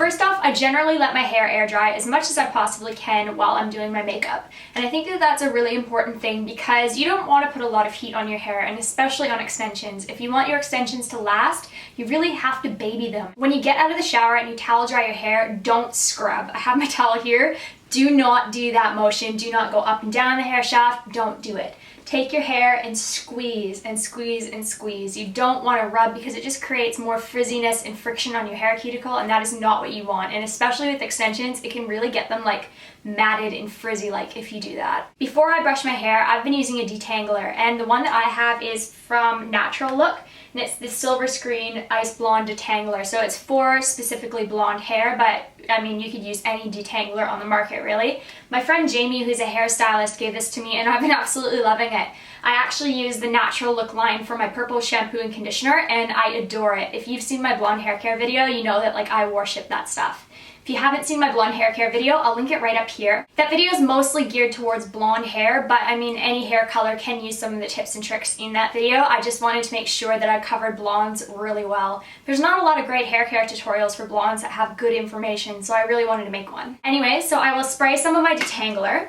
First off, I generally let my hair air dry as much as I possibly can while I'm doing my makeup. And I think that that's a really important thing because you don't want to put a lot of heat on your hair, and especially on extensions. If you want your extensions to last, you really have to baby them. When you get out of the shower and you towel dry your hair, don't scrub. I have my towel here. Do not do that motion. Do not go up and down the hair shaft. Don't do it. Take your hair and squeeze and squeeze and squeeze. You don't want to rub because it just creates more frizziness and friction on your hair cuticle, and that is not what you want. And especially with extensions, it can really get them like matted and frizzy like if you do that. Before I brush my hair, I've been using a detangler, and the one that I have is from Natural Look, and it's the Silver Screen Ice Blonde Detangler. So it's for specifically blonde hair, but I mean, you could use any detangler on the market, really. My friend Jamie, who's a hairstylist, gave this to me, and I've been absolutely loving it. I actually use the Natural Look line for my purple shampoo and conditioner, and I adore it. If you've seen my blonde hair care video, you know that like I worship that stuff. If you haven't seen my blonde hair care video, I'll link it right up here. That video is mostly geared towards blonde hair, but I mean, any hair color can use some of the tips and tricks in that video. I just wanted to make sure that I covered blondes really well. There's not a lot of great hair care tutorials for blondes that have good information, so I really wanted to make one. Anyway, so I will spray some of my detangler,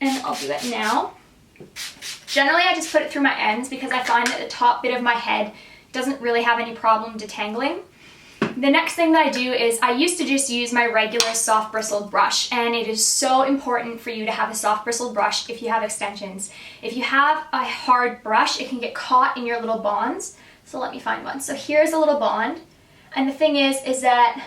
and I'll do it now. Generally, I just put it through my ends because I find that the top bit of my head doesn't really have any problem detangling. The next thing that I do is I used to just use my regular soft bristled brush, and it is so important for you to have a soft bristled brush if you have extensions. If you have a hard brush, it can get caught in your little bonds. So let me find one. So here's a little bond, and the thing is that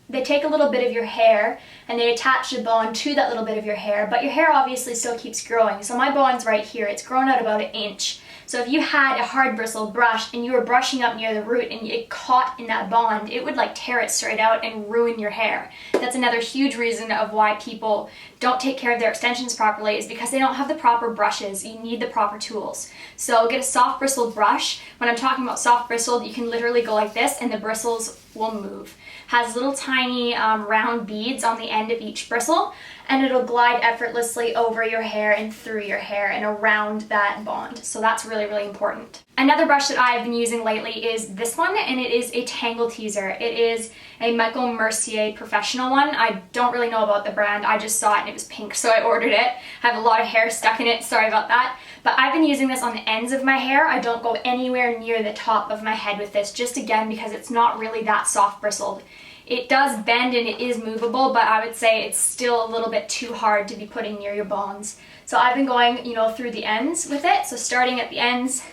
they take a little bit of your hair and they attach the bond to that little bit of your hair, but your hair obviously still keeps growing. So my bond's right here. It's grown out about 1 inch. So if you had a hard bristled brush and you were brushing up near the root and it caught in that bond, it would like tear it straight out and ruin your hair. That's another huge reason of why people don't take care of their extensions properly, is because they don't have the proper brushes. You need the proper tools. So get a soft bristled brush. When I'm talking about soft bristled, you can literally go like this and the bristles will move. Has little tiny round beads on the end of each bristle, and it'll glide effortlessly over your hair and through your hair and around that bond. So that's really, really important. Another brush that I've been using lately is this one, and it is a Tangle Teaser. It is a Michael Mercier professional one. I don't really know about the brand. I just saw it and it was pink, so I ordered it. I have a lot of hair stuck in it, sorry about that. But I've been using this on the ends of my hair. I don't go anywhere near the top of my head with this, just again because it's not really that soft bristled. It does bend and it is movable, but I would say it's still a little bit too hard to be putting near your bonds. So I've been going, through the ends with it. So starting at the ends,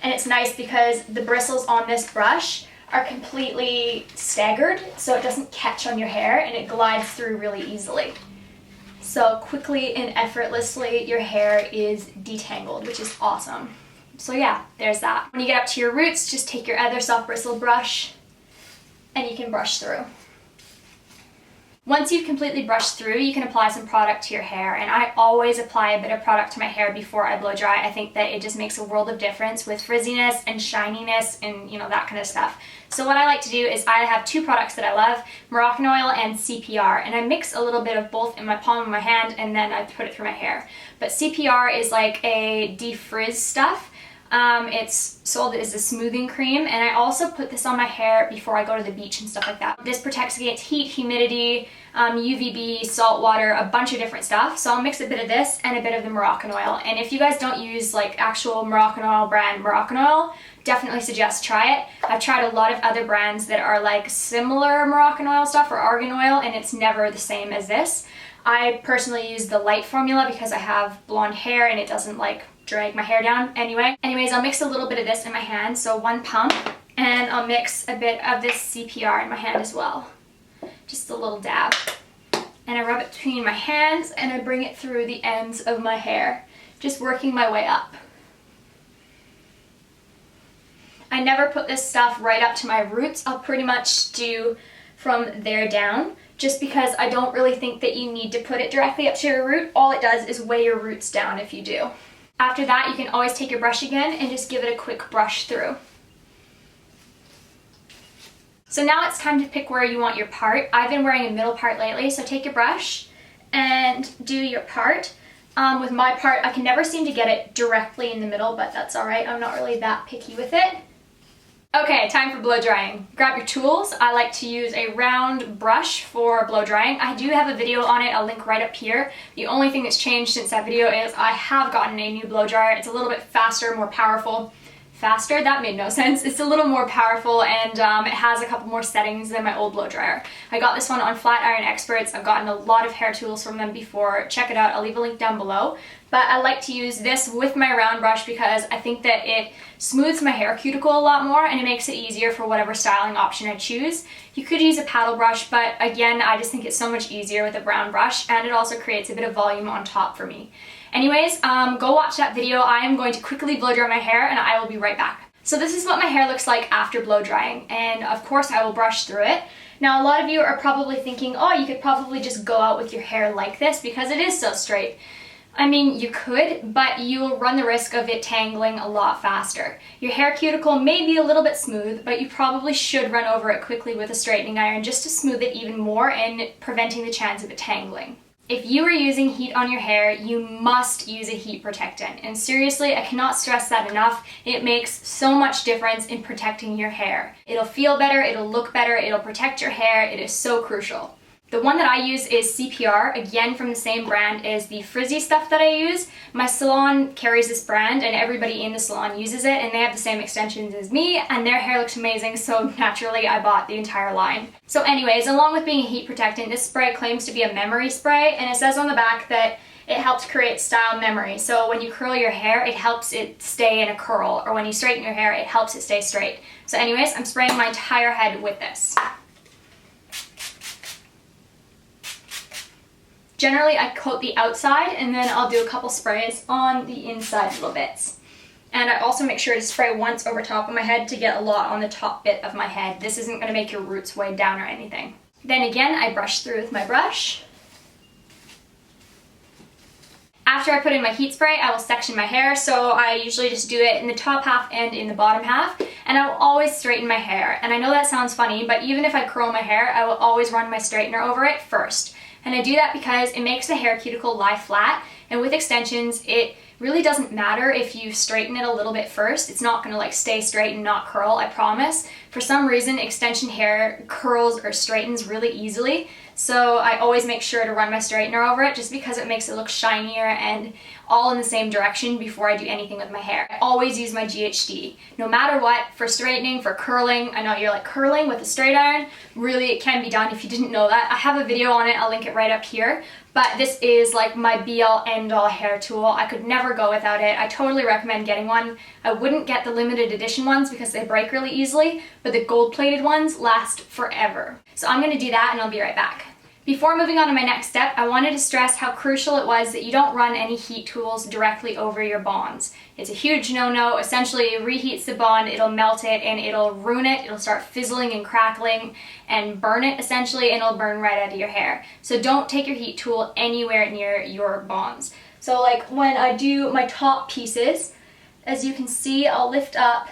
and it's nice because the bristles on this brush are completely staggered, so it doesn't catch on your hair and it glides through really easily. So quickly and effortlessly your hair is detangled, which is awesome. So yeah, there's that. When you get up to your roots, just take your other soft bristled brush and you can brush through. Once you've completely brushed through, you can apply some product to your hair, and I always apply a bit of product to my hair before I blow dry. I think that it just makes a world of difference with frizziness and shininess and that kind of stuff. So what I like to do is I have 2 products that I love, Moroccan oil and CPR, and I mix a little bit of both in my palm of my hand and then I put it through my hair. But CPR is like a defrizz stuff. It's sold as a smoothing cream, and I also put this on my hair before I go to the beach and stuff like that. This protects against heat, humidity, UVB, salt water, a bunch of different stuff. So I'll mix a bit of this and a bit of the Moroccan oil. And if you guys don't use like actual Moroccan oil brand Moroccan oil, definitely suggest try it. I've tried a lot of other brands that are like similar Moroccan oil stuff or argan oil, and it's never the same as this. I personally use the light formula because I have blonde hair and it doesn't like drag my hair down anyways. I'll mix a little bit of this in my hand, so 1 pump, and I'll mix a bit of this CPR in my hand as well. Just a little dab. And I rub it between my hands and I bring it through the ends of my hair, just working my way up. I never put this stuff right up to my roots. I'll pretty much do from there down, just because I don't really think that you need to put it directly up to your root. All it does is weigh your roots down if you do. After that, you can always take your brush again and just give it a quick brush through. So now it's time to pick where you want your part. I've been wearing a middle part lately, so take your brush and do your part. With my part, I can never seem to get it directly in the middle, but that's alright. I'm not really that picky with it. Okay, time for blow drying. Grab your tools. I like to use a round brush for blow drying. I do have a video on it, I'll link right up here. The only thing that's changed since that video is I have gotten a new blow dryer. It's a little bit faster, more powerful. Faster? That made no sense. It's a little more powerful, and it has a couple more settings than my old blow dryer. I got this one on Flatiron Experts. I've gotten a lot of hair tools from them before. Check it out. I'll leave a link down below. But I like to use this with my round brush because I think that it smooths my hair cuticle a lot more and it makes it easier for whatever styling option I choose. You could use a paddle brush, but again, I just think it's so much easier with a round brush, and it also creates a bit of volume on top for me. Anyways, go watch that video. I am going to quickly blow dry my hair and I will be right back. So this is what my hair looks like after blow drying, and of course I will brush through it. Now a lot of you are probably thinking, oh, you could probably just go out with your hair like this because it is so straight. I mean, you could, but you will run the risk of it tangling a lot faster. Your hair cuticle may be a little bit smooth, but you probably should run over it quickly with a straightening iron just to smooth it even more and preventing the chance of it tangling. If you are using heat on your hair, you must use a heat protectant. And seriously, I cannot stress that enough. It makes so much difference in protecting your hair. It'll feel better, it'll look better, it'll protect your hair. It is so crucial. The one that I use is CPR, again from the same brand as the frizzy stuff that I use. My salon carries this brand and everybody in the salon uses it, and they have the same extensions as me and their hair looks amazing, so naturally I bought the entire line. So anyways, along with being a heat protectant, this spray claims to be a memory spray, and it says on the back that it helps create style memory. So when you curl your hair, it helps it stay in a curl, or when you straighten your hair, it helps it stay straight. So anyways, I'm spraying my entire head with this. Generally, I coat the outside and then I'll do a couple sprays on the inside little bits. And I also make sure to spray once over top of my head to get a lot on the top bit of my head. This isn't going to make your roots weigh down or anything. Then again, I brush through with my brush. After I put in my heat spray, I will section my hair, so I usually just do it in the top half and in the bottom half, and I will always straighten my hair. And I know that sounds funny, but even if I curl my hair, I will always run my straightener over it first. And I do that because it makes the hair cuticle lie flat, and with extensions, it really doesn't matter if you straighten it a little bit first. It's not gonna like stay straight and not curl, I promise. For some reason, extension hair curls or straightens really easily, so I always make sure to run my straightener over it just because it makes it look shinier and all in the same direction before I do anything with my hair. I always use my GHD, no matter what, for straightening, for curling. I know you're like, curling with a straight iron? Really, it can be done if you didn't know that. I have a video on it, I'll link it right up here. But this is like my be-all, end-all hair tool. I could never go without it. I totally recommend getting one. I wouldn't get the limited edition ones because they break really easily, but the gold-plated ones last forever. So I'm gonna do that and I'll be right back. Before moving on to my next step, I wanted to stress how crucial it was that you don't run any heat tools directly over your bonds. It's a huge no-no. Essentially, it reheats the bond, it'll melt it, and it'll ruin it. It'll start fizzling and crackling and burn it, essentially, and it'll burn right out of your hair. So don't take your heat tool anywhere near your bonds. So like when I do my top pieces, as you can see, I'll lift up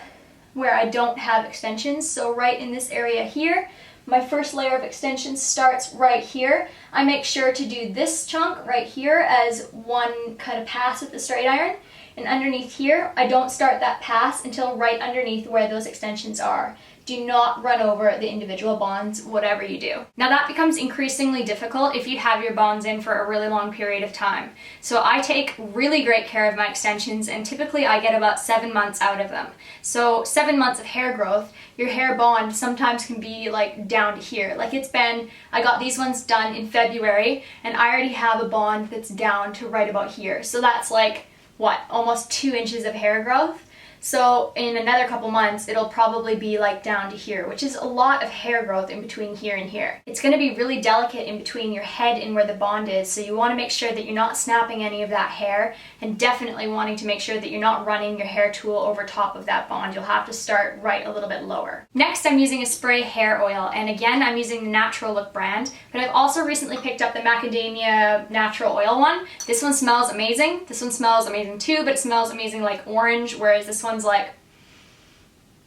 where I don't have extensions. So right in this area here, my first layer of extensions starts right here. I make sure to do this chunk right here as one kind of pass with the straight iron. And underneath here, I don't start that pass until right underneath where those extensions are. Do not run over the individual bonds, whatever you do. Now that becomes increasingly difficult if you have your bonds in for a really long period of time. So I take really great care of my extensions, and typically I get about 7 months out of them. So 7 months of hair growth, your hair bond sometimes can be like down to here. Like I got these ones done in February and I already have a bond that's down to right about here. So that's like, what, almost 2 inches of hair growth? So in another couple months, it'll probably be like down to here, which is a lot of hair growth in between here and here. It's going to be really delicate in between your head and where the bond is, so you want to make sure that you're not snapping any of that hair, and definitely wanting to make sure that you're not running your hair tool over top of that bond. You'll have to start right a little bit lower. Next, I'm using a spray hair oil, and again, I'm using the Natural Look brand, but I've also recently picked up the macadamia natural oil one. This one smells amazing. This one smells amazing too, but it smells amazing like orange, whereas this one's like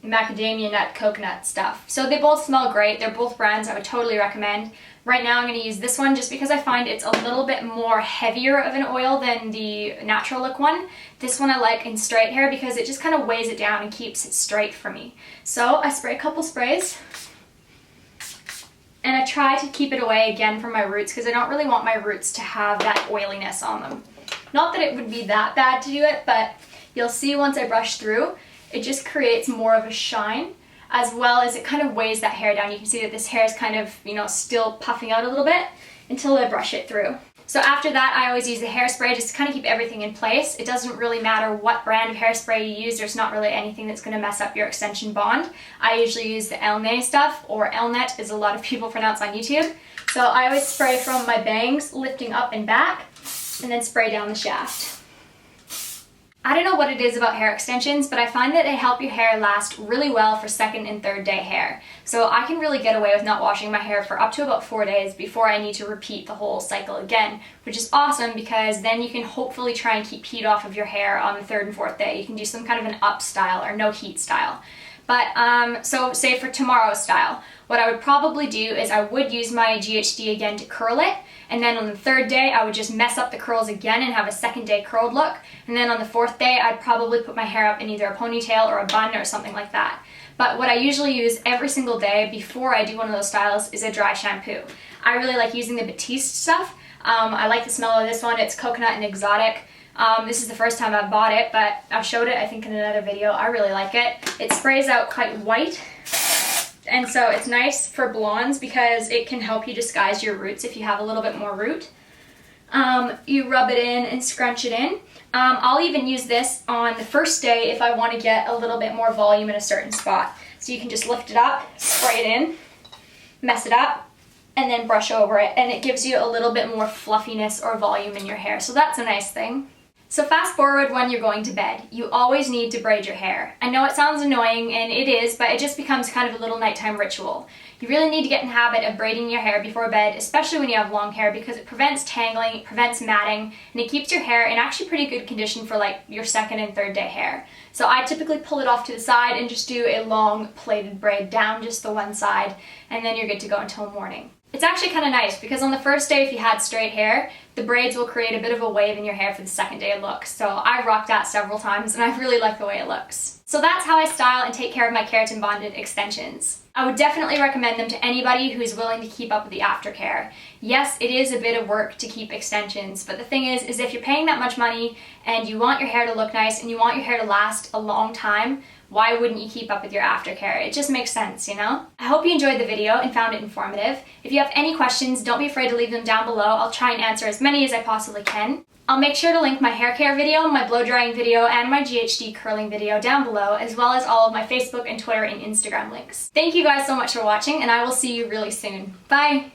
macadamia nut coconut stuff. So they both smell great. They're both brands I would totally recommend. Right now I'm going to use this one just because I find it's a little bit more heavier of an oil than the natural look one. This one I like in straight hair because it just kind of weighs it down and keeps it straight for me. So I spray a couple sprays and I try to keep it away again from my roots because I don't really want my roots to have that oiliness on them. Not that it would be that bad to do it, but you'll see once I brush through, it just creates more of a shine, as well as it kind of weighs that hair down. You can see that this hair is kind of, you know, still puffing out a little bit until I brush it through. So after that, I always use the hairspray just to kind of keep everything in place. It doesn't really matter what brand of hairspray you use. There's not really anything that's going to mess up your extension bond. I usually use the Elne stuff, or Elnet as a lot of people pronounce on YouTube. So I always spray from my bangs, lifting up and back, and then spray down the shaft. I don't know what it is about hair extensions, but I find that they help your hair last really well for second and third day hair. So I can really get away with not washing my hair for up to about 4 days before I need to repeat the whole cycle again, which is awesome because then you can hopefully try and keep heat off of your hair on the 3rd and 4th day. You can do some kind of an up style or no heat style. But so say for tomorrow's style, what I would probably do is I would use my GHD again to curl it, and then on the 3rd day I would just mess up the curls again and have a 2nd day curled look, and then on the 4th day I'd probably put my hair up in either a ponytail or a bun or something like that. But what I usually use every single day before I do one of those styles is a dry shampoo. I really like using the Batiste stuff. I like the smell of this one. It's coconut and exotic. This is the first time I've bought it, but I've showed it I think in another video. I really like it. It sprays out quite white, and so it's nice for blondes because it can help you disguise your roots if you have a little bit more root. You rub it in and scrunch it in. I'll even use this on the first day if I want to get a little bit more volume in a certain spot. So you can just lift it up, spray it in, mess it up, and then brush over it, and it gives you a little bit more fluffiness or volume in your hair, so that's a nice thing. So fast forward when you're going to bed. You always need to braid your hair. I know it sounds annoying, and it is, but it just becomes kind of a little nighttime ritual. You really need to get in the habit of braiding your hair before bed, especially when you have long hair, because it prevents tangling, it prevents matting, and it keeps your hair in actually pretty good condition for like your 2nd and 3rd day hair. So I typically pull it off to the side and just do a long plaited braid down just the one side, and then you're good to go until morning. It's actually kind of nice because on the first day, if you had straight hair, the braids will create a bit of a wave in your hair for the 2nd day look. So I rocked that several times and I really like the way it looks. So that's how I style and take care of my keratin bonded extensions. I would definitely recommend them to anybody who is willing to keep up with the aftercare. Yes, it is a bit of work to keep extensions, but the thing is if you're paying that much money and you want your hair to look nice and you want your hair to last a long time, why wouldn't you keep up with your aftercare? It just makes sense, you know? I hope you enjoyed the video and found it informative. If you have any questions, don't be afraid to leave them down below. I'll try and answer as many as I possibly can. I'll make sure to link my hair care video, my blow drying video, and my GHD curling video down below, as well as all of my Facebook and Twitter and Instagram links. Thank you guys so much for watching, and I will see you really soon. Bye!